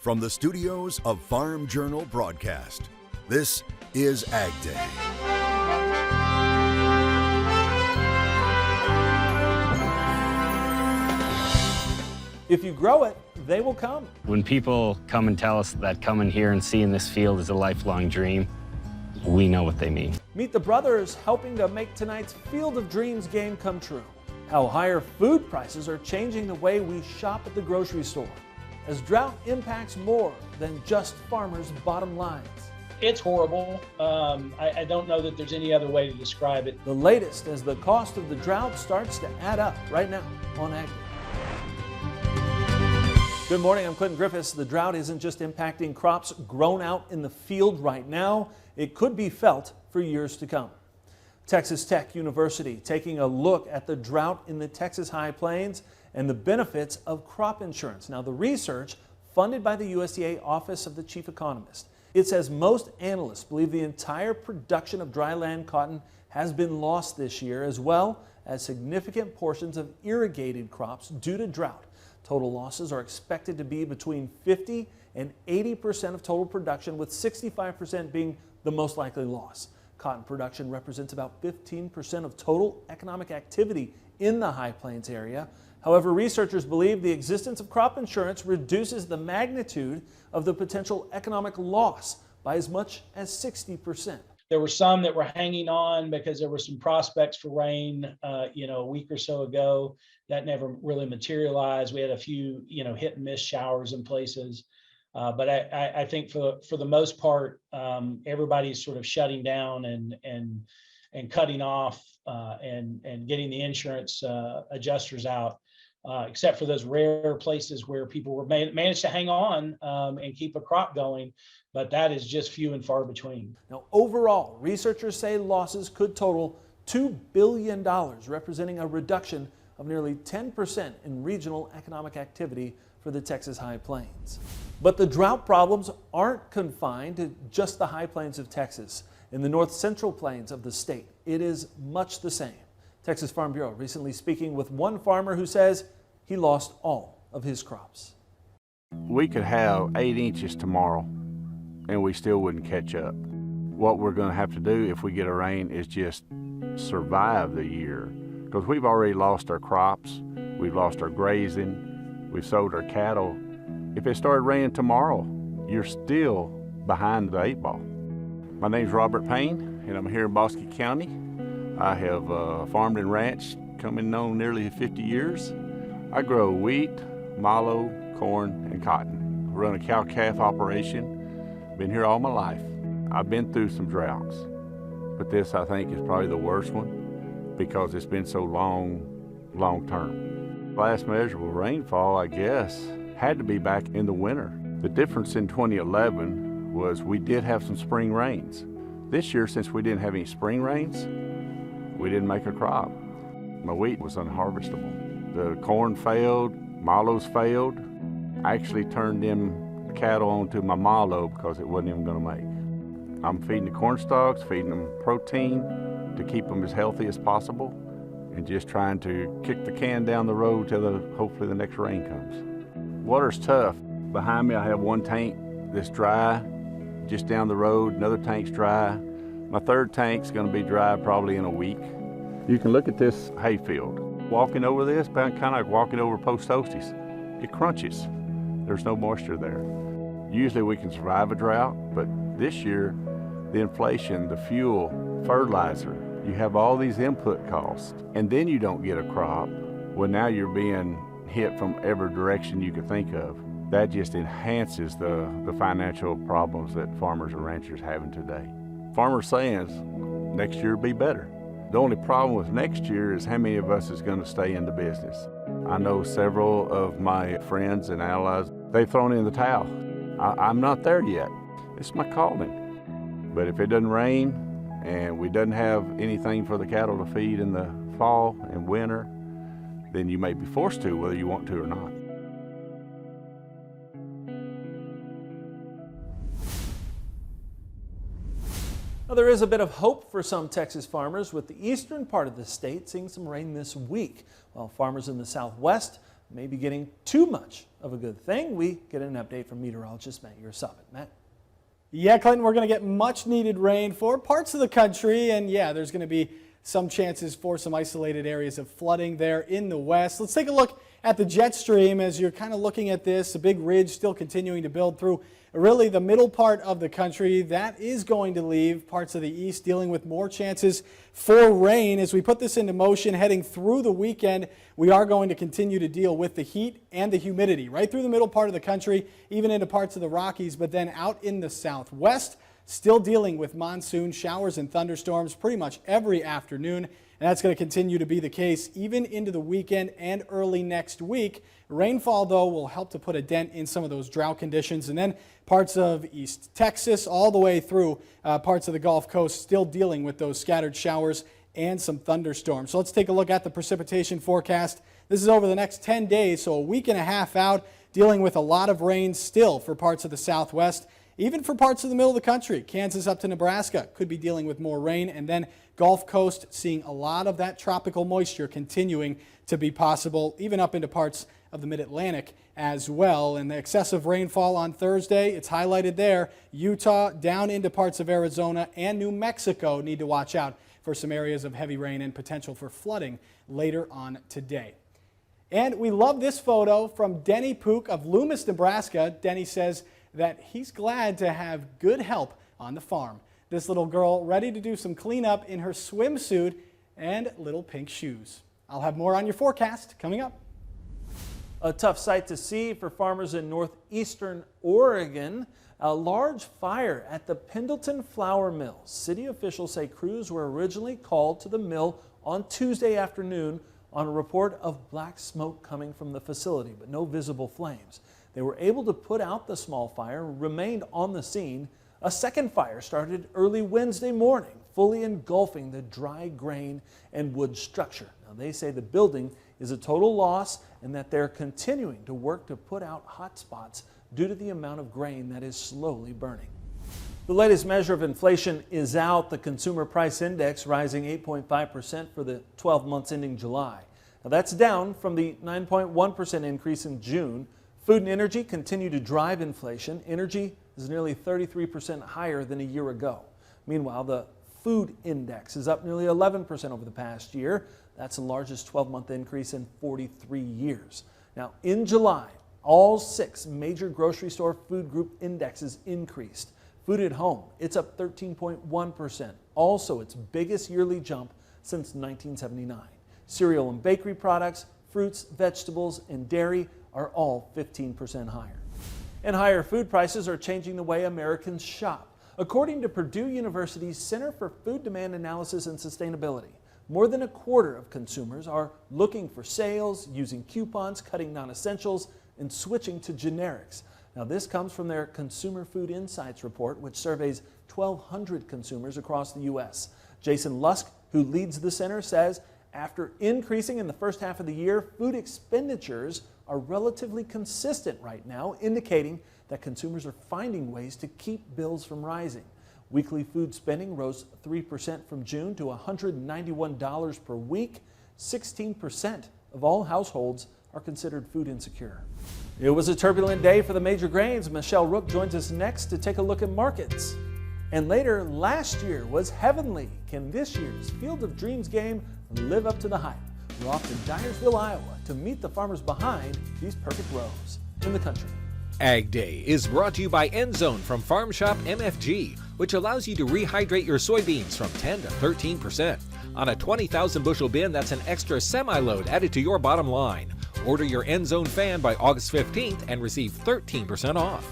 From the studios of Farm Journal Broadcast, this is AgDay. If you grow it, they will come. When people come and tell us that coming here and seeing this field is a lifelong dream, we know what they mean. Meet the brothers helping to make tonight's Field of Dreams game come true. How higher food prices are changing the way we shop at the grocery store, as drought impacts more than just farmers' bottom lines. It's horrible. I don't know that there's any other way to describe it. The latest as the cost of the drought starts to add up right now on AgDay. Good morning, I'm Clinton Griffiths. The drought isn't just impacting crops grown out in the field right now. It could be felt for years to come. Texas Tech University taking a look at the drought in the Texas High Plains and the benefits of crop insurance. Now, the research funded by the USDA Office of the Chief Economist. It says most analysts believe the entire production of dryland cotton has been lost this year, as well as significant portions of irrigated crops due to drought. Total losses are expected to be between 50 and 80% of total production, with 65% being the most likely loss. Cotton production represents about 15% of total economic activity in the High Plains area. However, researchers believe the existence of crop insurance reduces the magnitude of the potential economic loss by as much as 60%. There were some that were hanging on because there were some prospects for rain, a week or so ago. That never really materialized. We had a few, hit and miss showers in places. But I think for the most part, everybody's sort of shutting down and cutting off and getting the insurance adjusters out, except for those rare places where people were managed to hang on and keep a crop going. But that is just few and far between. Now, overall, researchers say losses could total $2 billion, representing a reduction of nearly 10% in regional economic activity for the Texas High Plains. But the drought problems aren't confined to just the High Plains of Texas. In the north central plains of the state, it is much the same. Texas Farm Bureau recently speaking with one farmer who says he lost all of his crops. We could have 8 inches tomorrow and we still wouldn't catch up. What we're going to have to do if we get a rain is just survive the year, because we've already lost our crops, we've lost our grazing, we've sold our cattle. If it started raining tomorrow, you're still behind the 8 ball. My name's Robert Payne, and I'm here in Bosque County. I have farmed and ranched, coming on nearly 50 years. I grow wheat, mallow, corn, and cotton. I run a cow-calf operation. Been here all my life. I've been through some droughts, but this I think is probably the worst one because it's been so long term. Last measurable rainfall, I guess, had to be back in the winter. The difference in 2011 was we did have some spring rains. This year, since we didn't have any spring rains, we didn't make a crop. My wheat was unharvestable. The corn failed, mallows failed. I actually turned them cattle onto my mallow because it wasn't even going to make. I'm feeding the corn stalks, feeding them protein to keep them as healthy as possible, and just trying to kick the can down the road till hopefully the next rain comes. Water's tough. Behind me I have one tank that's dry, just down the road, another tank's dry. My third tank's going to be dry probably in a week. You can look at this hayfield. Walking over this, kind of like walking over post toasties. It crunches. There's no moisture there. Usually we can survive a drought, but this year, the inflation, the fuel, fertilizer, you have all these input costs, and then you don't get a crop. Well, now you're being hit from every direction you could think of. That just enhances the financial problems that farmers and ranchers having today. Farmers saying next year will be better. The only problem with next year is how many of us is going to stay in the business. I know several of my friends and allies, they've thrown in the towel. I'm not there yet. It's my calling. But if it doesn't rain and we doesn't have anything for the cattle to feed in the fall and winter, then you may be forced to, whether you want to or not. Now, there is a bit of hope for some Texas farmers, with the eastern part of the state seeing some rain this week, while farmers in the southwest maybe getting too much of a good thing. We get an update from meteorologist Matt Urosavic. Matt? Yeah, Clinton, we're going to get much needed rain for parts of the country. And yeah, there's going to be some chances for some isolated areas of flooding there in the west. Let's take a look at the jet stream as you're kind of looking at this. A big ridge still continuing to build through really the middle part of the country. That is going to leave parts of the east dealing with more chances for rain. As we put this into motion heading through the weekend, we are going to continue to deal with the heat and the humidity right through the middle part of the country, even into parts of the Rockies, but then out in the southwest, still dealing with monsoon showers and thunderstorms pretty much every afternoon. And that's going to continue to be the case even into the weekend and early next week. Rainfall, though, will help to put a dent in some of those drought conditions. And then parts of East Texas all the way through parts of the Gulf Coast still dealing with those scattered showers and some thunderstorms. So let's take a look at the precipitation forecast. This is over the next 10 days, so a week and a half out, dealing with a lot of rain still for parts of the southwest. Even for parts of the middle of the country, Kansas up to Nebraska could be dealing with more rain, and then Gulf Coast seeing a lot of that tropical moisture continuing to be possible, even up into parts of the mid-Atlantic as well. And the excessive rainfall on Thursday, it's highlighted there. Utah down into parts of Arizona and New Mexico need to watch out for some areas of heavy rain and potential for flooding later on today. And we love this photo from Denny Pook of Loomis, Nebraska. Denny says that he's glad to have good help on the farm. This little girl ready to do some cleanup in her swimsuit and little pink shoes. I'll have more on your forecast coming up. A tough sight to see for farmers in northeastern Oregon. A large fire at the Pendleton flour mill. City officials say crews were originally called to the mill on Tuesday afternoon on a report of black smoke coming from the facility, but no visible flames. They were able to put out the small fire and remained on the scene. A second fire started early Wednesday morning, fully engulfing the dry grain and wood structure. Now, they say the building is a total loss and that they're continuing to work to put out hot spots due to the amount of grain that is slowly burning. The latest measure of inflation is out. The Consumer Price Index rising 8.5% for the 12 months ending July. Now, that's down from the 9.1% increase in June. Food and energy continue to drive inflation. Energy is nearly 33% higher than a year ago. Meanwhile, the food index is up nearly 11% over the past year. That's the largest 12-month increase in 43 years. Now, in July, all 6 major grocery store food group indexes increased. Food at home, it's up 13.1%, also its biggest yearly jump since 1979. Cereal and bakery products, fruits, vegetables, and dairy are all 15% higher. And higher food prices are changing the way Americans shop. According to Purdue University's Center for Food Demand Analysis and Sustainability, more than a quarter of consumers are looking for sales, using coupons, cutting non-essentials, and switching to generics. Now, this comes from their Consumer Food Insights report, which surveys 1,200 consumers across the U.S. Jason Lusk, who leads the center, says after increasing in the first half of the year, food expenditures are relatively consistent right now, indicating that consumers are finding ways to keep bills from rising. Weekly food spending rose 3% from June to $191 per week. 16% of all households are considered food insecure. It was a turbulent day for the major grains. Michelle Rook joins us next to take a look at markets. And later, last year was heavenly. Can this year's Field of Dreams game live up to the hype? We're off to Dyersville, Iowa to meet the farmers behind these perfect rows in the country. AgDay is brought to you by EndZone from Farm Shop MFG, which allows you to rehydrate your soybeans from 10 to 13%. On a 20,000 bushel bin, that's an extra semi-load added to your bottom line. Order your EndZone fan by August 15th and receive 13% off.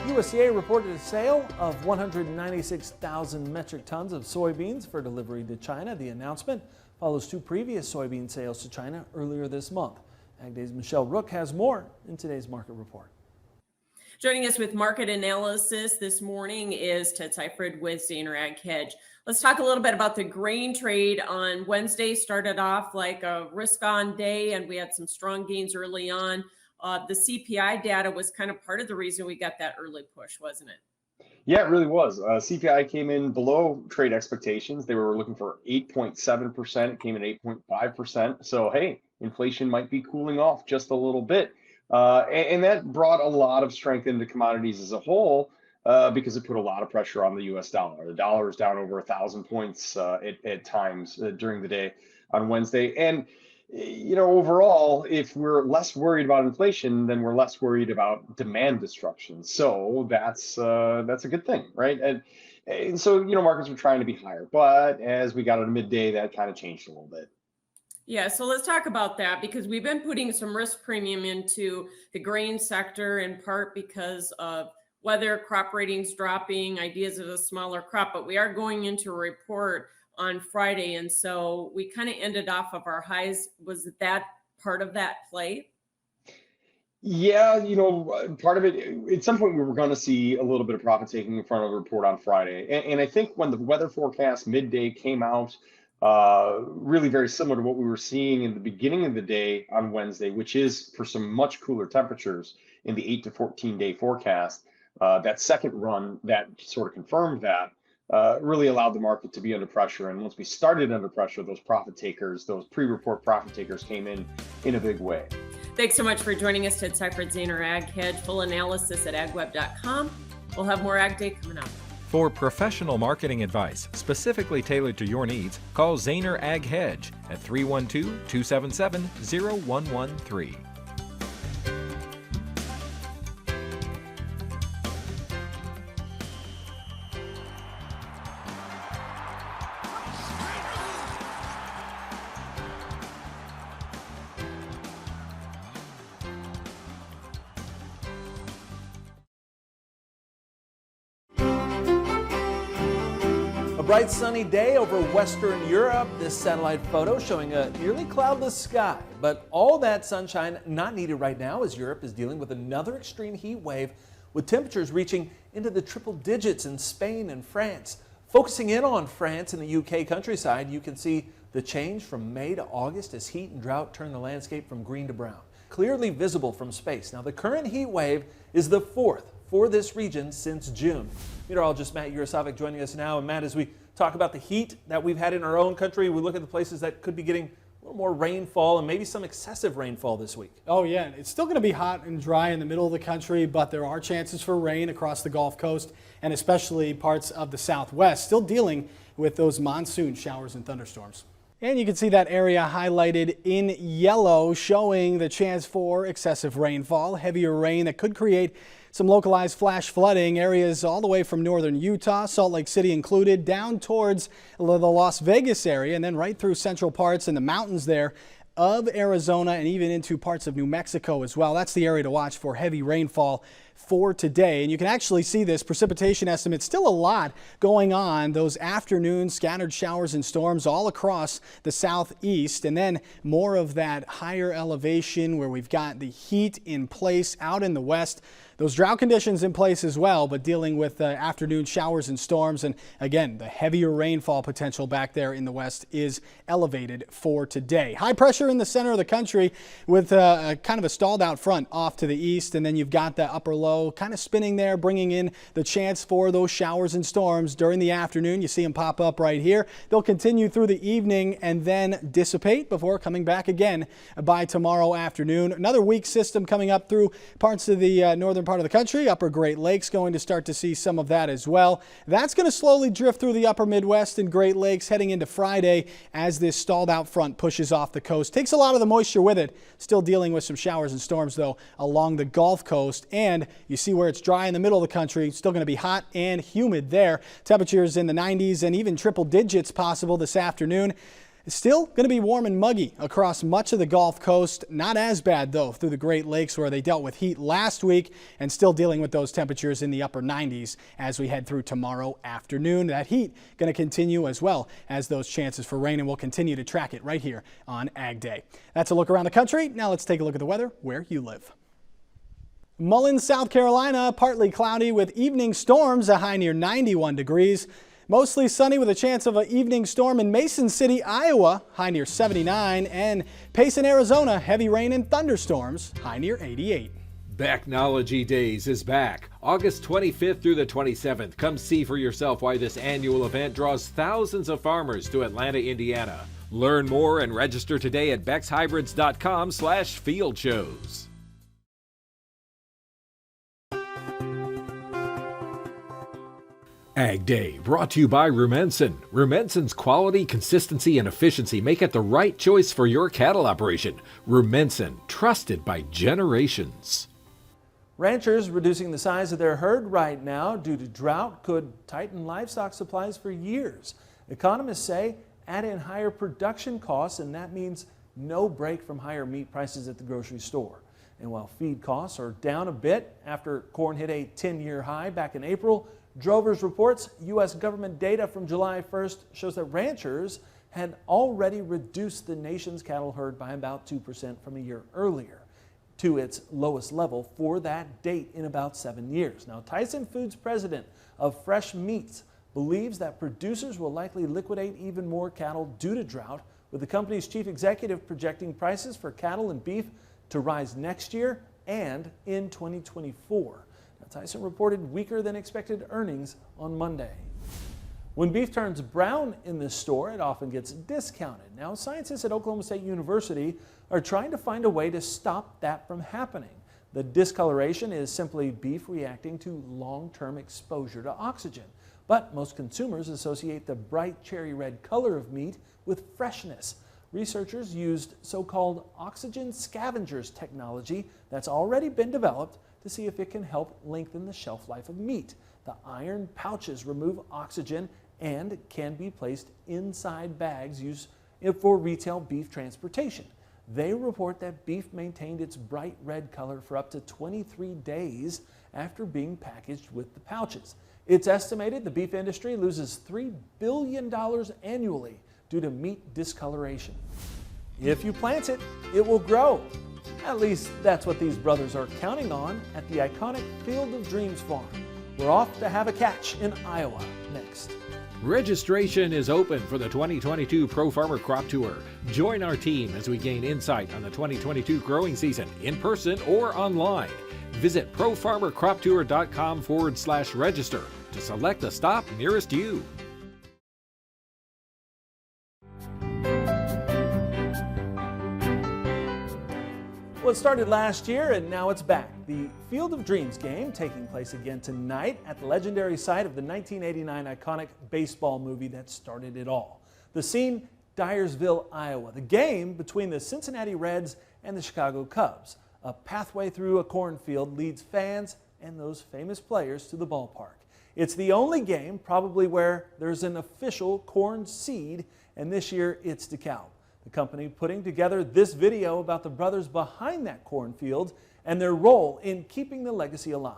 USDA reported a sale of 196,000 metric tons of soybeans for delivery to China. The announcement follows 2 previous soybean sales to China earlier this month. AgDay's Michelle Rook has more in today's market report. Joining us with market analysis this morning is Ted Seifert with Zaner Ag Hedge. Let's talk a little bit about the grain trade on Wednesday. Started off like a risk-on day, and we had some strong gains early on. The CPI data was kind of part of the reason we got that early push, wasn't it? Yeah, it really was. CPI came in below trade expectations. They were looking for 8.7%. It came in 8.5%. So, hey, inflation might be cooling off just a little bit. And that brought a lot of strength into commodities as a whole because it put a lot of pressure on the US dollar. The dollar is down over 1,000 points at times during the day on Wednesday. And overall, if we're less worried about inflation, then we're less worried about demand destruction. So that's a good thing, right? And so, markets were trying to be higher, but as we got to midday, that kind of changed a little bit. Yeah, so let's talk about that because we've been putting some risk premium into the grain sector in part because of weather, crop ratings dropping, ideas of a smaller crop, but we are going into a report on Friday. And so we kind of ended off of our highs. Was that part of that play? Yeah, part of it, at some point we were going to see a little bit of profit taking in front of the report on Friday. And I think when the weather forecast midday came out, really very similar to what we were seeing in the beginning of the day on Wednesday, which is for some much cooler temperatures in the 8 to 14 day forecast. That second run that sort of confirmed that really allowed the market to be under pressure. And once we started under pressure, those profit takers, those pre-report profit takers came in a big way. Thanks so much for joining us, Ted Seifert, Zaner Ag Hedge. Full analysis at agweb.com. We'll have more Ag Day coming up. For professional marketing advice specifically tailored to your needs, call Zaner Ag Hedge at 312-277-0113. Bright sunny day over Western Europe. This satellite photo showing a nearly cloudless sky. But all that sunshine not needed right now as Europe is dealing with another extreme heat wave with temperatures reaching into the triple digits in Spain and France. Focusing in on France and the UK countryside, you can see the change from May to August as heat and drought turn the landscape from green to brown. Clearly visible from space. Now the current heat wave is the fourth for this region since June. Meteorologist Matt Urosavic joining us now. And Matt, as we talk about the heat that we've had in our own country, we look at the places that could be getting a little more rainfall and maybe some excessive rainfall this week. Oh yeah, it's still going to be hot and dry in the middle of the country, but there are chances for rain across the Gulf Coast and especially parts of the Southwest, still dealing with those monsoon showers and thunderstorms. And you can see that area highlighted in yellow showing the chance for excessive rainfall, heavier rain that could create some localized flash flooding. Areas all the way from northern Utah, Salt Lake City included, down towards the Las Vegas area, and then right through central parts and the mountains there of Arizona and even into parts of New Mexico as well. That's the area to watch for heavy rainfall for today. And you can actually see this precipitation estimate, still a lot going on. Those afternoon scattered showers and storms all across the southeast, and then more of that higher elevation where we've got the heat in place out in the west. Those drought conditions in place as well, but dealing with afternoon showers and storms. And again, the heavier rainfall potential back there in the west is elevated for today. High pressure in the center of the country with kind of a stalled out front off to the east. And then you've got the upper low kind of spinning there, bringing in the chance for those showers and storms during the afternoon. You see them pop up right here. They'll continue through the evening and then dissipate before coming back again by tomorrow afternoon. Another weak system coming up through parts of the northern part of the country. Upper Great Lakes going to start to see some of that as well. That's going to slowly drift through the upper Midwest and Great Lakes heading into Friday as this stalled out front pushes off the coast. Takes a lot of the moisture with it. Still dealing with some showers and storms though along the Gulf Coast, and you see where it's dry in the middle of the country. Still going to be hot and humid there. Temperatures in the 90s and even triple digits possible this afternoon. It's still going to be warm and muggy across much of the Gulf Coast. Not as bad, though, through the Great Lakes where they dealt with heat last week and still dealing with those temperatures in the upper 90s as we head through tomorrow afternoon. That heat going to continue as well as those chances for rain, and we'll continue to track it right here on Ag Day. That's a look around the country. Now let's take a look at the weather where you live. Mullins, South Carolina, partly cloudy with evening storms, a high near 91 degrees. Mostly sunny with a chance of an evening storm in Mason City, Iowa, high near 79, and Payson, Arizona, heavy rain and thunderstorms, high near 88. Technology Days is back, August 25th through the 27th. Come see for yourself why this annual event draws thousands of farmers to Atlanta, Indiana. Learn more and register today at bexhybrids.com/fieldshows. AgDay, brought to you by Rumensin. Rumensin's quality, consistency, and efficiency make it the right choice for your cattle operation. Rumensin, trusted by generations. Ranchers reducing the size of their herd right now due to drought could tighten livestock supplies for years. Economists say add in higher production costs, and that means no break from higher meat prices at the grocery store. And while feed costs are down a bit after corn hit a 10-year high back in April, Drovers reports U.S. government data from July 1st shows that ranchers had already reduced the nation's cattle herd by about 2% from a year earlier to its lowest level for that date in about 7 years. Now, Tyson Foods president of Fresh Meats believes that producers will likely liquidate even more cattle due to drought, with the company's chief executive projecting prices for cattle and beef to rise next year and in 2024. Now, Tyson reported weaker than expected earnings on Monday. When beef turns brown in the store, it often gets discounted. Now, scientists at Oklahoma State University are trying to find a way to stop that from happening. The discoloration is simply beef reacting to long-term exposure to oxygen. But most consumers associate the bright cherry red color of meat with freshness. Researchers used so-called oxygen scavengers technology that's already been developed to see if it can help lengthen the shelf life of meat. The iron pouches remove oxygen and can be placed inside bags used for retail beef transportation. They report that beef maintained its bright red color for up to 23 days after being packaged with the pouches. It's estimated the beef industry loses $3 billion annually due to meat discoloration. If you plant it, it will grow. At least that's what these brothers are counting on at the iconic Field of Dreams farm. We're off to have a catch in Iowa next. Registration is open for the 2022 Pro Farmer Crop Tour. Join our team as we gain insight on the 2022 growing season in person or online. Visit profarmercroptour.com/register to select the stop nearest you. Well, it started last year and now it's back. The Field of Dreams game taking place again tonight at the legendary site of the 1989 iconic baseball movie that started it all. The scene, Dyersville, Iowa. The game between the Cincinnati Reds and the Chicago Cubs. A pathway through a cornfield leads fans and those famous players to the ballpark. It's the only game probably where there's an official corn seed, and this year it's DeKalb. The company putting together this video about the brothers behind that cornfield and their role in keeping the legacy alive.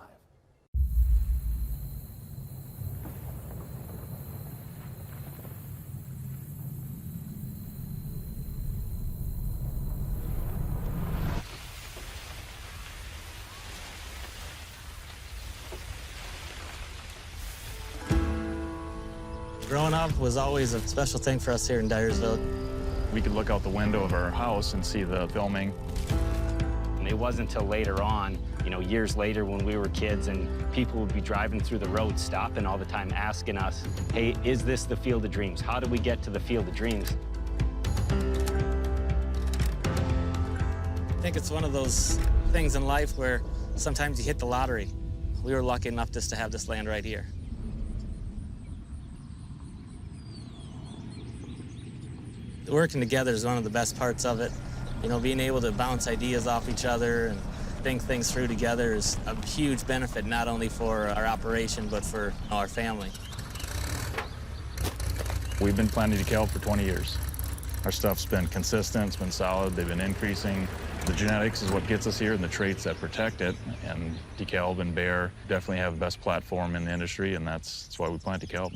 Growing up was always a special thing for us here in Dyersville. We could look out the window of our house and see the filming. And it wasn't until later on, years later when we were kids and people would be driving through the road, stopping all the time, asking us, hey, is this the Field of Dreams? How do we get to the Field of Dreams? I think it's one of those things in life where sometimes you hit the lottery. We were lucky enough just to have this land right here. Working together is one of the best parts of it. Being able to bounce ideas off each other and think things through together is a huge benefit, not only for our operation, but for our family. We've been planting DeKalb for 20 years. Our stuff's been consistent, it's been solid, they've been increasing. The genetics is what gets us here and the traits that protect it. And DeKalb and Bear definitely have the best platform in the industry, and that's why we plant DeKalb.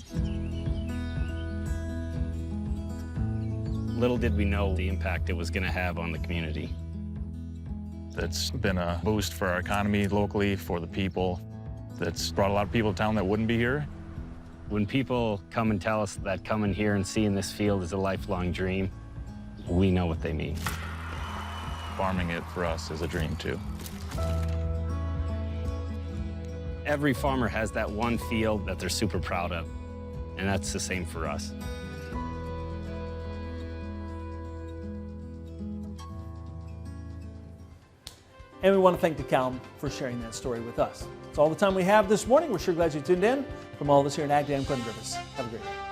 Little did we know the impact it was going to have on the community. It's been a boost for our economy locally, for the people. It's brought a lot of people to town that wouldn't be here. When people come and tell us that coming here and seeing this field is a lifelong dream, we know what they mean. Farming it for us is a dream too. Every farmer has that one field that they're super proud of, and that's the same for us. And we want to thank DeKalb for sharing that story with us. That's all the time we have this morning. We're sure glad you tuned in. From all of us here at AgDay, I'm Quentin Griffiths. Have a great day.